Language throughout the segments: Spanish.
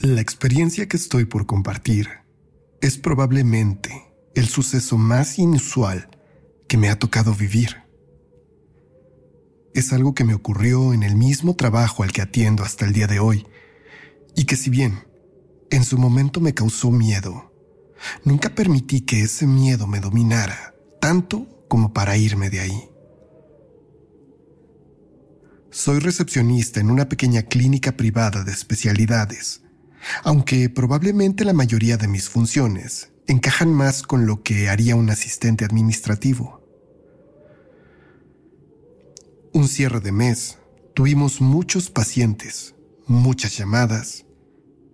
La experiencia que estoy por compartir es probablemente el suceso más inusual que me ha tocado vivir. Es algo que me ocurrió en el mismo trabajo al que atiendo hasta el día de hoy, y que si bien en su momento me causó miedo, nunca permití que ese miedo me dominara tanto como para irme de ahí. Soy recepcionista en una pequeña clínica privada de especialidades, aunque probablemente la mayoría de mis funciones encajan más con lo que haría un asistente administrativo. Un cierre de mes, tuvimos muchos pacientes, muchas llamadas,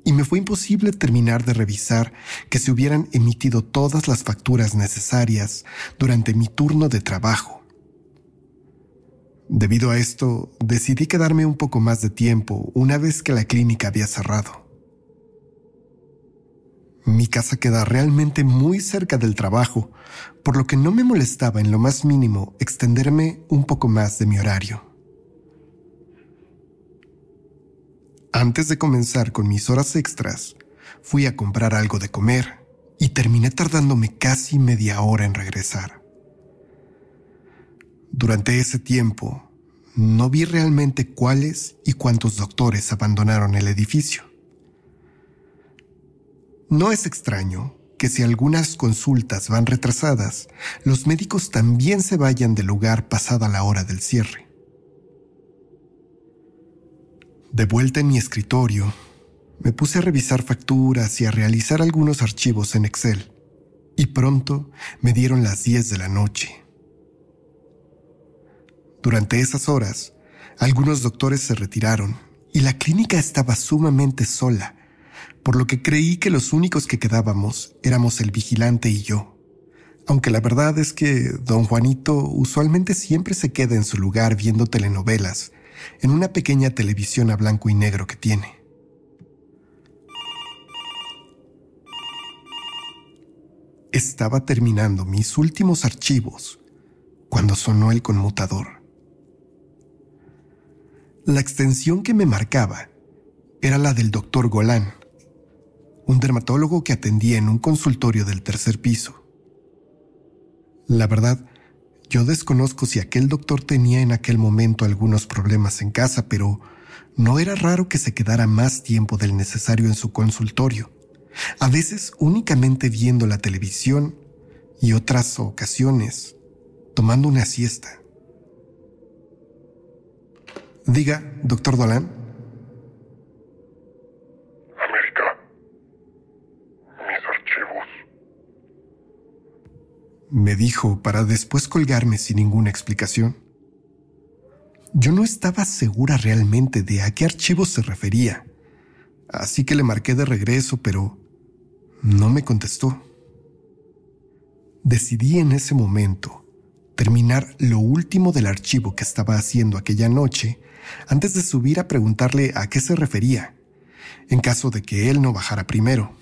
y me fue imposible terminar de revisar que se hubieran emitido todas las facturas necesarias durante mi turno de trabajo. Debido a esto, decidí quedarme un poco más de tiempo una vez que la clínica había cerrado. Mi casa queda realmente muy cerca del trabajo, por lo que no me molestaba en lo más mínimo extenderme un poco más de mi horario. Antes de comenzar con mis horas extras, fui a comprar algo de comer y terminé tardándome casi media hora en regresar. Durante ese tiempo, no vi realmente cuáles y cuántos doctores abandonaron el edificio. No es extraño que si algunas consultas van retrasadas, los médicos también se vayan del lugar pasada la hora del cierre. De vuelta en mi escritorio, me puse a revisar facturas y a realizar algunos archivos en Excel, y pronto me dieron las 10 de la noche. Durante esas horas, algunos doctores se retiraron y la clínica estaba sumamente sola, por lo que creí que los únicos que quedábamos éramos el vigilante y yo, aunque la verdad es que don Juanito usualmente siempre se queda en su lugar viendo telenovelas en una pequeña televisión a blanco y negro que tiene. Estaba terminando mis últimos archivos cuando sonó el conmutador. La extensión que me marcaba era la del doctor Golán, un dermatólogo que atendía en un consultorio del 3er piso. La verdad, yo desconozco si aquel doctor tenía en aquel momento algunos problemas en casa, pero no era raro que se quedara más tiempo del necesario en su consultorio, a veces únicamente viendo la televisión y otras ocasiones tomando una siesta. Diga, doctor Dolan. América, mis archivos. Me dijo para después colgarme sin ninguna explicación. Yo no estaba segura realmente de a qué archivos se refería, así que le marqué de regreso, pero no me contestó. Decidí en ese momento terminar lo último del archivo que estaba haciendo aquella noche antes de subir a preguntarle a qué se refería, en caso de que él no bajara primero.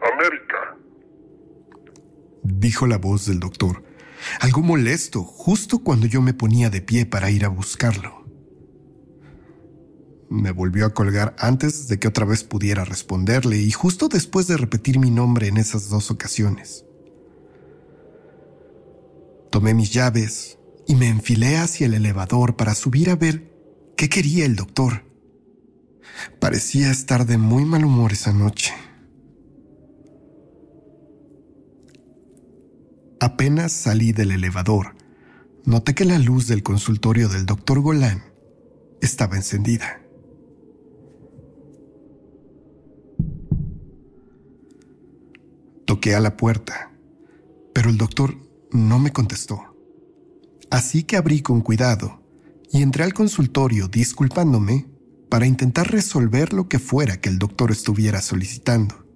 América, dijo la voz del doctor, algo molesto, justo cuando yo me ponía de pie para ir a buscarlo. Me volvió a colgar antes de que otra vez pudiera responderle y justo después de repetir mi nombre en esas 2 ocasiones. Tomé mis llaves y me enfilé hacia el elevador para subir a ver qué quería el doctor. Parecía estar de muy mal humor esa noche. Apenas salí del elevador, noté que la luz del consultorio del doctor Golán estaba encendida. Toqué a la puerta, pero el doctor no me contestó. Así que abrí con cuidado y entré al consultorio disculpándome para intentar resolver lo que fuera que el doctor estuviera solicitando.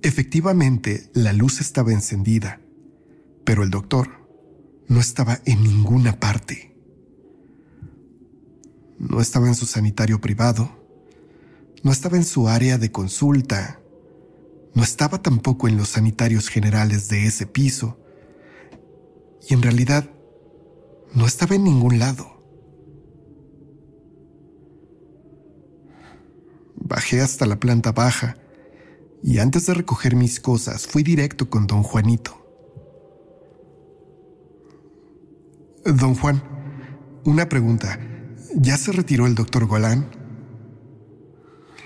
Efectivamente, la luz estaba encendida, pero el doctor no estaba en ninguna parte. No estaba en su sanitario privado, no estaba en su área de consulta, no estaba tampoco en los sanitarios generales de ese piso, y en realidad no estaba en ningún lado. Bajé hasta la planta baja y antes de recoger mis cosas fui directo con don Juanito. Don Juan, una pregunta. ¿Ya se retiró el doctor Golán?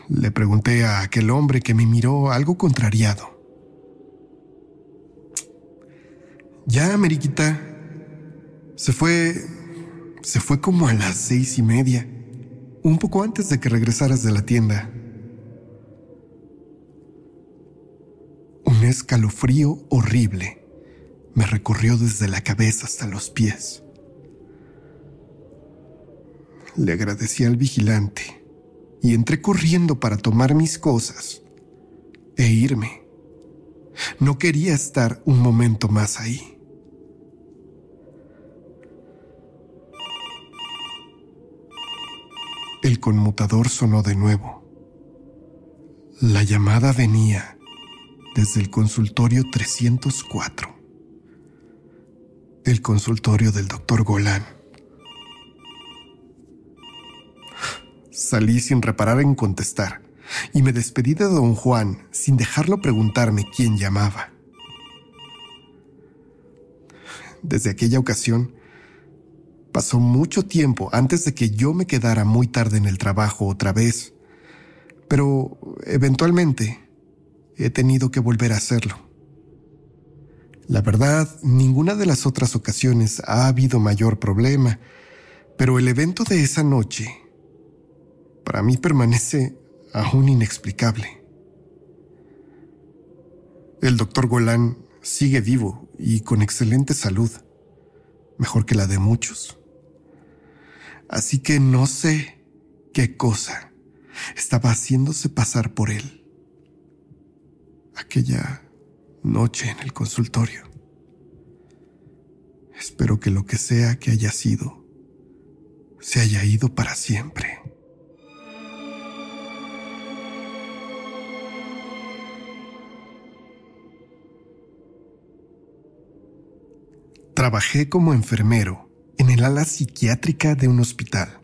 Le pregunté a aquel hombre que me miró algo contrariado. Ya, Mariquita. Se fue como a las 6:30, un poco antes de que regresaras de la tienda. Un escalofrío horrible me recorrió desde la cabeza hasta los pies. Le agradecí al vigilante y entré corriendo para tomar mis cosas e irme. No quería estar un momento más ahí. El conmutador sonó de nuevo. La llamada venía desde el consultorio 304, el consultorio del doctor Golán. Salí sin reparar en contestar y me despedí de don Juan sin dejarlo preguntarme quién llamaba. Desde aquella ocasión, pasó mucho tiempo antes de que yo me quedara muy tarde en el trabajo otra vez, pero eventualmente he tenido que volver a hacerlo. La verdad, ninguna de las otras ocasiones ha habido mayor problema, pero el evento de esa noche para mí permanece aún inexplicable. El doctor Golán sigue vivo y con excelente salud, mejor que la de muchos. Así que no sé qué cosa estaba haciéndose pasar por él aquella noche en el consultorio. Espero que lo que sea que haya sido se haya ido para siempre. Trabajé como enfermero en el ala psiquiátrica de un hospital,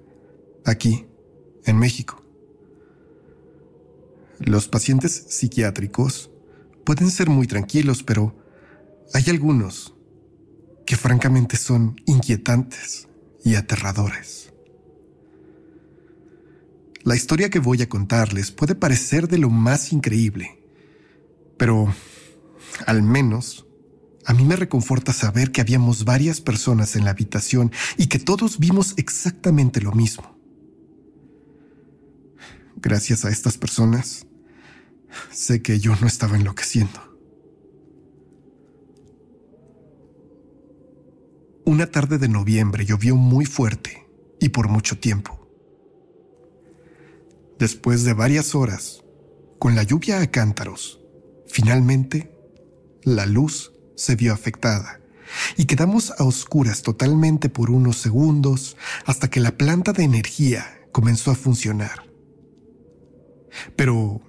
aquí, en México. Los pacientes psiquiátricos pueden ser muy tranquilos, pero hay algunos que francamente son inquietantes y aterradores. La historia que voy a contarles puede parecer de lo más increíble, pero al menos a mí me reconforta saber que habíamos varias personas en la habitación y que todos vimos exactamente lo mismo. Gracias a estas personas, sé que yo no estaba enloqueciendo. Una tarde de noviembre llovió muy fuerte y por mucho tiempo. Después de varias horas, con la lluvia a cántaros, finalmente la luz se vio afectada y quedamos a oscuras totalmente por unos segundos hasta que la planta de energía comenzó a funcionar. Pero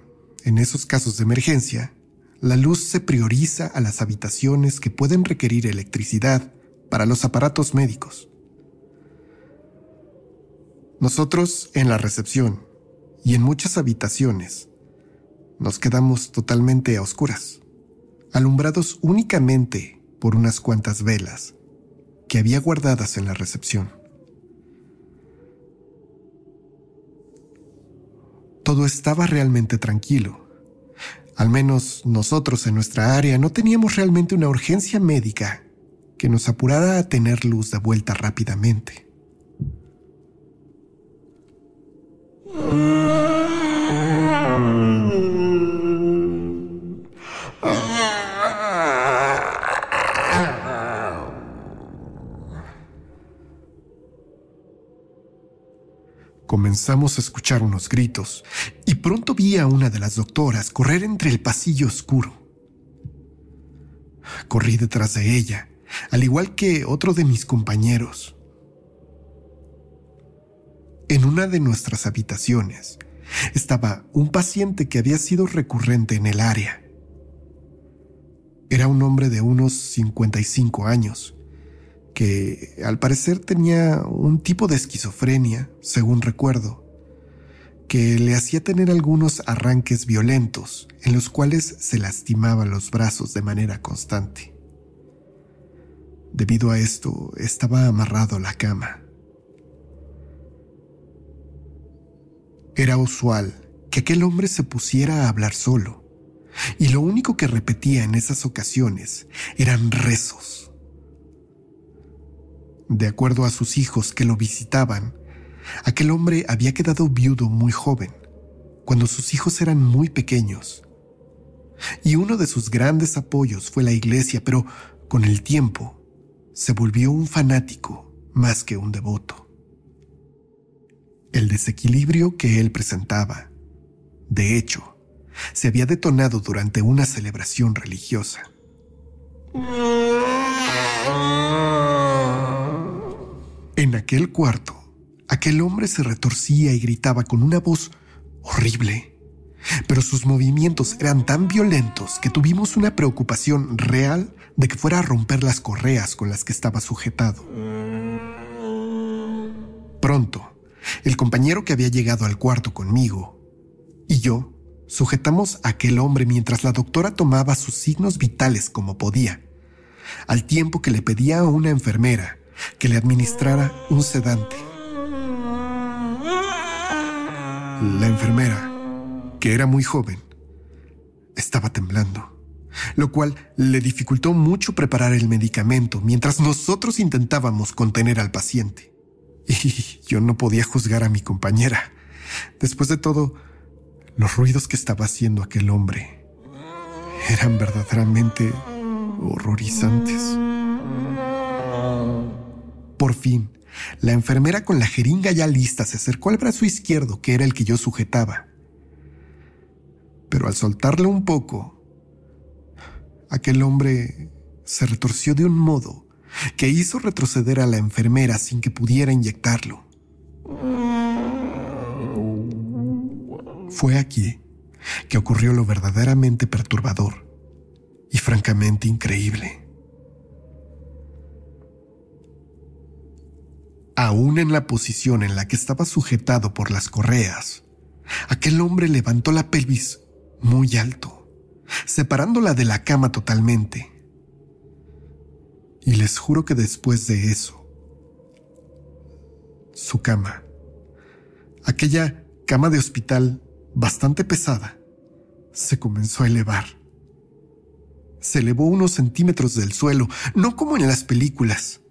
en esos casos de emergencia, la luz se prioriza a las habitaciones que pueden requerir electricidad para los aparatos médicos. Nosotros en la recepción y en muchas habitaciones nos quedamos totalmente a oscuras, alumbrados únicamente por unas cuantas velas que había guardadas en la recepción. Todo estaba realmente tranquilo. Al menos nosotros en nuestra área no teníamos realmente una urgencia médica que nos apurara a tener luz de vuelta rápidamente. Comenzamos a escuchar unos gritos y pronto vi a una de las doctoras correr entre el pasillo oscuro. Corrí detrás de ella, al igual que otro de mis compañeros. En una de nuestras habitaciones estaba un paciente que había sido recurrente en el área. Era un hombre de unos 55 años que al parecer tenía un tipo de esquizofrenia, según recuerdo, que le hacía tener algunos arranques violentos en los cuales se lastimaba los brazos de manera constante. Debido a esto, estaba amarrado a la cama. Era usual que aquel hombre se pusiera a hablar solo, y lo único que repetía en esas ocasiones eran rezos. De acuerdo a sus hijos que lo visitaban, aquel hombre había quedado viudo muy joven, cuando sus hijos eran muy pequeños. Y uno de sus grandes apoyos fue la iglesia, pero con el tiempo se volvió un fanático más que un devoto. El desequilibrio que él presentaba, de hecho, se había detonado durante una celebración religiosa. En aquel cuarto, aquel hombre se retorcía y gritaba con una voz horrible, pero sus movimientos eran tan violentos que tuvimos una preocupación real de que fuera a romper las correas con las que estaba sujetado. Pronto, el compañero que había llegado al cuarto conmigo y yo sujetamos a aquel hombre mientras la doctora tomaba sus signos vitales como podía, al tiempo que le pedía a una enfermera que le administrara un sedante. La enfermera, que era muy joven, estaba temblando, lo cual le dificultó mucho preparar el medicamento mientras nosotros intentábamos contener al paciente. Y yo no podía juzgar a mi compañera. Después de todo, los ruidos que estaba haciendo aquel hombre eran verdaderamente horrorizantes. Por fin, la enfermera con la jeringa ya lista se acercó al brazo izquierdo, que era el que yo sujetaba. Pero al soltarlo un poco, aquel hombre se retorció de un modo que hizo retroceder a la enfermera sin que pudiera inyectarlo. Fue aquí que ocurrió lo verdaderamente perturbador y francamente increíble. Aún en la posición en la que estaba sujetado por las correas, aquel hombre levantó la pelvis muy alto, separándola de la cama totalmente. Y les juro que después de eso, su cama, aquella cama de hospital bastante pesada, se comenzó a elevar. Se elevó unos centímetros del suelo, no como en las películas.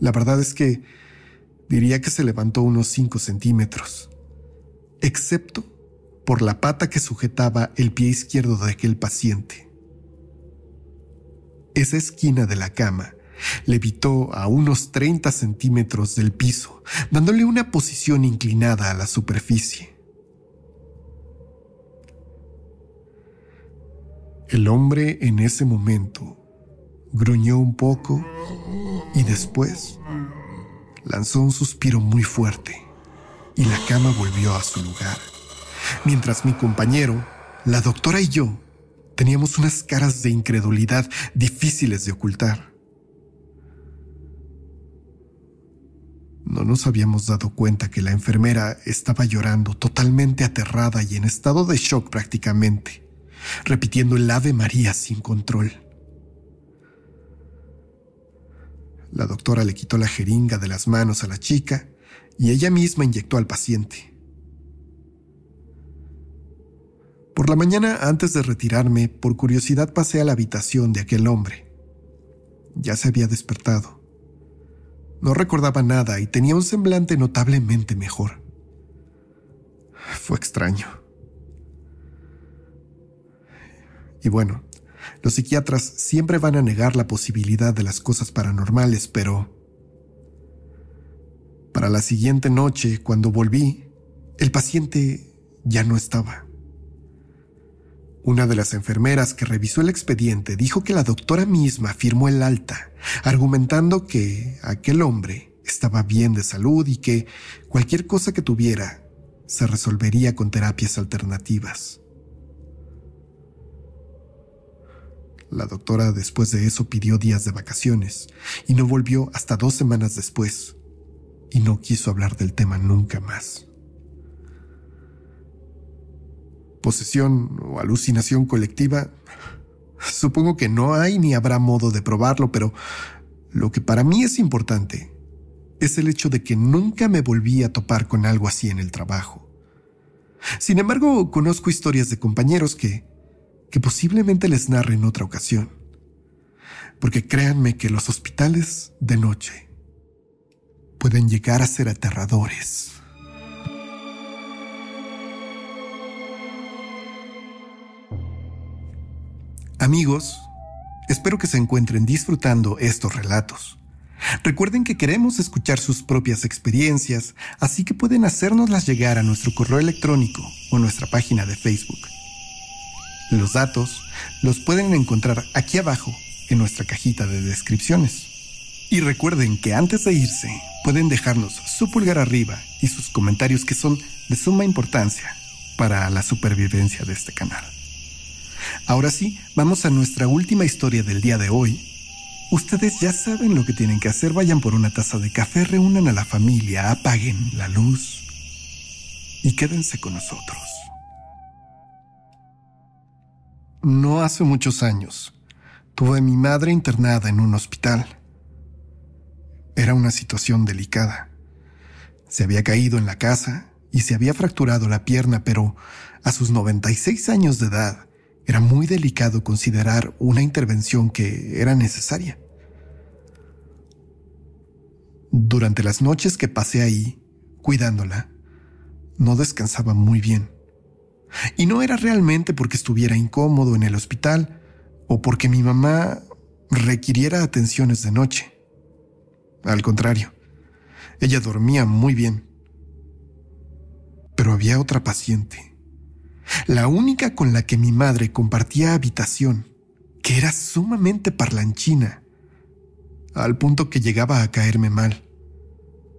La verdad es que diría que se levantó unos 5 centímetros, excepto por la pata que sujetaba el pie izquierdo de aquel paciente. Esa esquina de la cama levitó a unos 30 centímetros del piso, dándole una posición inclinada a la superficie. El hombre en ese momento gruñó un poco y después lanzó un suspiro muy fuerte y la cama volvió a su lugar, mientras mi compañero, la doctora y yo teníamos unas caras de incredulidad difíciles de ocultar. No nos habíamos dado cuenta que la enfermera estaba llorando, totalmente aterrada y en estado de shock prácticamente, repitiendo el Ave María sin control. La doctora le quitó la jeringa de las manos a la chica y ella misma inyectó al paciente. Por la mañana, antes de retirarme, por curiosidad pasé a la habitación de aquel hombre. Ya se había despertado. No recordaba nada y tenía un semblante notablemente mejor. Fue extraño. Y bueno, los psiquiatras siempre van a negar la posibilidad de las cosas paranormales, pero para la siguiente noche, cuando volví, el paciente ya no estaba. Una de las enfermeras que revisó el expediente dijo que la doctora misma firmó el alta, argumentando que aquel hombre estaba bien de salud y que cualquier cosa que tuviera se resolvería con terapias alternativas. La doctora después de eso pidió días de vacaciones y no volvió hasta 2 semanas después, y no quiso hablar del tema nunca más. ¿Posesión o alucinación colectiva? Supongo que no hay ni habrá modo de probarlo, pero lo que para mí es importante es el hecho de que nunca me volví a topar con algo así en el trabajo. Sin embargo, conozco historias de compañeros que posiblemente les narre en otra ocasión, porque créanme que los hospitales de noche pueden llegar a ser aterradores. Amigos, espero que se encuentren disfrutando estos relatos. Recuerden que queremos escuchar sus propias experiencias, así que pueden hacérnoslas llegar a nuestro correo electrónico o nuestra página de Facebook. Los datos los pueden encontrar aquí abajo en nuestra cajita de descripciones. Y recuerden que antes de irse, pueden dejarnos su pulgar arriba y sus comentarios que son de suma importancia para la supervivencia de este canal. Ahora sí, vamos a nuestra última historia del día de hoy. Ustedes ya saben lo que tienen que hacer. Vayan por una taza de café, reúnan a la familia, apaguen la luz y quédense con nosotros. No hace muchos años, tuve a mi madre internada en un hospital. Era una situación delicada. Se había caído en la casa y se había fracturado la pierna, pero a sus 96 años de edad, era muy delicado considerar una intervención que era necesaria. Durante las noches que pasé ahí, cuidándola, no descansaba muy bien. Y no era realmente porque estuviera incómodo en el hospital o porque mi mamá requiriera atenciones de noche. Al contrario, ella dormía muy bien. Pero había otra paciente, la única con la que mi madre compartía habitación, que era sumamente parlanchina, al punto que llegaba a caerme mal,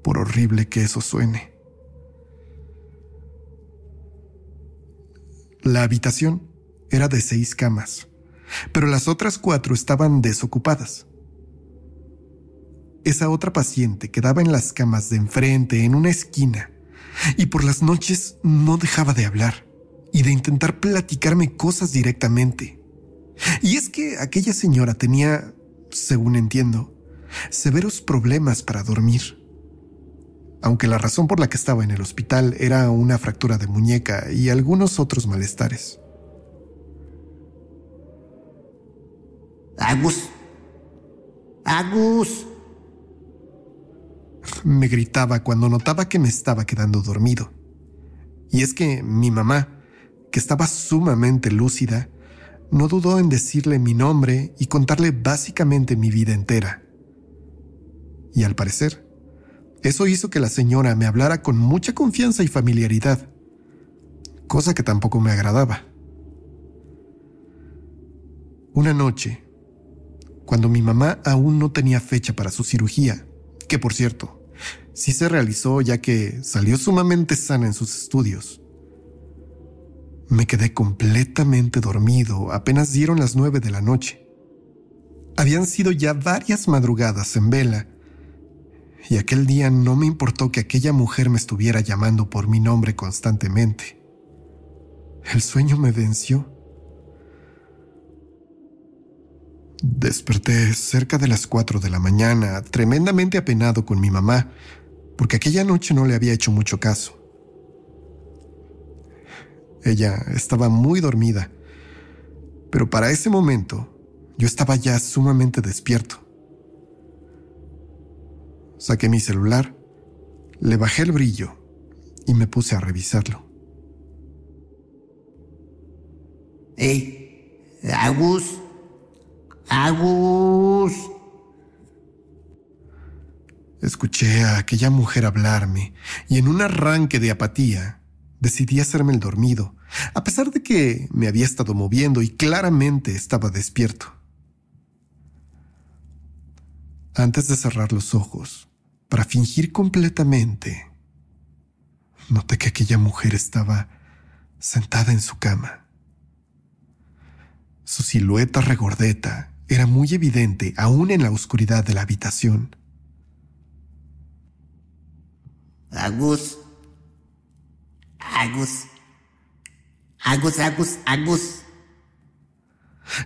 por horrible que eso suene. La habitación era de 6 camas, pero las otras 4 estaban desocupadas. Esa otra paciente quedaba en las camas de enfrente, en una esquina, y por las noches no dejaba de hablar y de intentar platicarme cosas directamente. Y es que aquella señora tenía, según entiendo, severos problemas para dormir. Aunque la razón por la que estaba en el hospital era una fractura de muñeca y algunos otros malestares. ¡Agus! ¡Agus! Me gritaba cuando notaba que me estaba quedando dormido. Y es que mi mamá, que estaba sumamente lúcida, no dudó en decirle mi nombre y contarle básicamente mi vida entera. Y al parecer, eso hizo que la señora me hablara con mucha confianza y familiaridad, cosa que tampoco me agradaba. Una noche, cuando mi mamá aún no tenía fecha para su cirugía, que por cierto, sí se realizó ya que salió sumamente sana en sus estudios, me quedé completamente dormido apenas dieron las 9 de la noche. Habían sido ya varias madrugadas en vela, y aquel día no me importó que aquella mujer me estuviera llamando por mi nombre constantemente. El sueño me venció. Desperté cerca de las 4 de la mañana, tremendamente apenado con mi mamá, porque aquella noche no le había hecho mucho caso. Ella estaba muy dormida, pero para ese momento yo estaba ya sumamente despierto. Saqué mi celular, le bajé el brillo y me puse a revisarlo. ¡Ey! ¡Agus! ¡Agus! Escuché a aquella mujer hablarme y en un arranque de apatía decidí hacerme el dormido, a pesar de que me había estado moviendo y claramente estaba despierto. Antes de cerrar los ojos, para fingir completamente, noté que aquella mujer estaba sentada en su cama. Su silueta regordeta era muy evidente aún en la oscuridad de la habitación. Agus.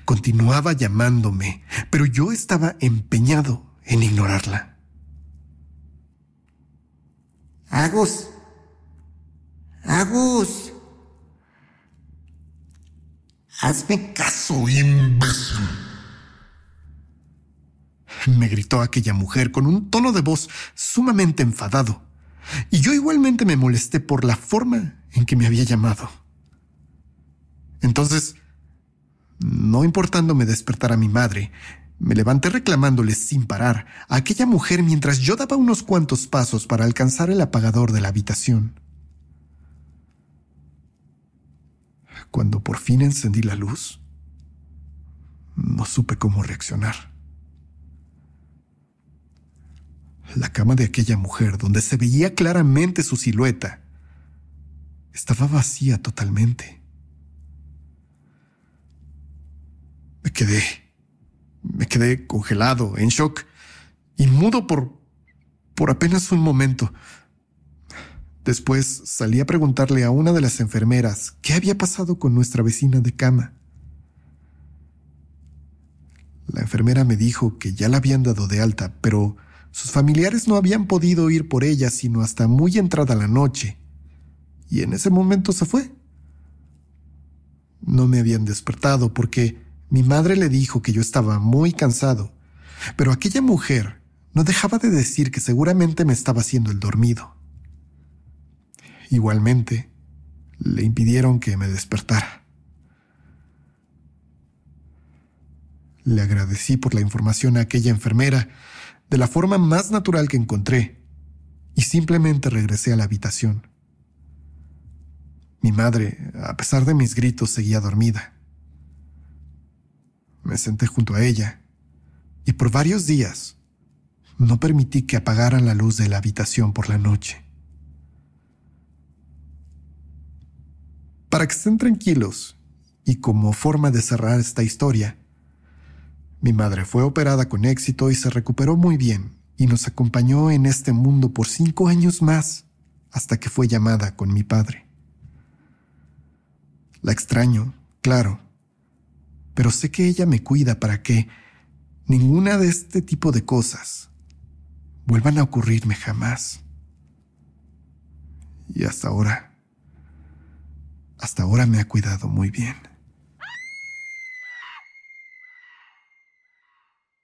Continuaba llamándome, pero yo estaba empeñado en ignorarla. Agus. Hazme caso, imbécil. Me gritó aquella mujer con un tono de voz sumamente enfadado, y yo igualmente me molesté por la forma en que me había llamado. Entonces, no importándome despertar a mi madre, me levanté reclamándole sin parar a aquella mujer mientras yo daba unos cuantos pasos para alcanzar el apagador de la habitación. Cuando por fin encendí la luz, no supe cómo reaccionar. La cama de aquella mujer, donde se veía claramente su silueta, estaba vacía totalmente. Me quedé congelado, en shock, y mudo por apenas un momento. Después salí a preguntarle a una de las enfermeras qué había pasado con nuestra vecina de cama. La enfermera me dijo que ya la habían dado de alta, pero sus familiares no habían podido ir por ella sino hasta muy entrada la noche, y en ese momento se fue. No me habían despertado porque mi madre le dijo que yo estaba muy cansado, pero aquella mujer no dejaba de decir que seguramente me estaba haciendo el dormido. Igualmente, le impidieron que me despertara. Le agradecí por la información a aquella enfermera de la forma más natural que encontré y simplemente regresé a la habitación. Mi madre, a pesar de mis gritos, seguía dormida. Me senté junto a ella y por varios días no permití que apagaran la luz de la habitación por la noche. Para que estén tranquilos y como forma de cerrar esta historia, mi madre fue operada con éxito y se recuperó muy bien y nos acompañó en este mundo por 5 años más hasta que fue llamada con mi padre. La extraño, claro, pero sé que ella me cuida para que ninguna de este tipo de cosas vuelvan a ocurrirme jamás. Y hasta ahora me ha cuidado muy bien.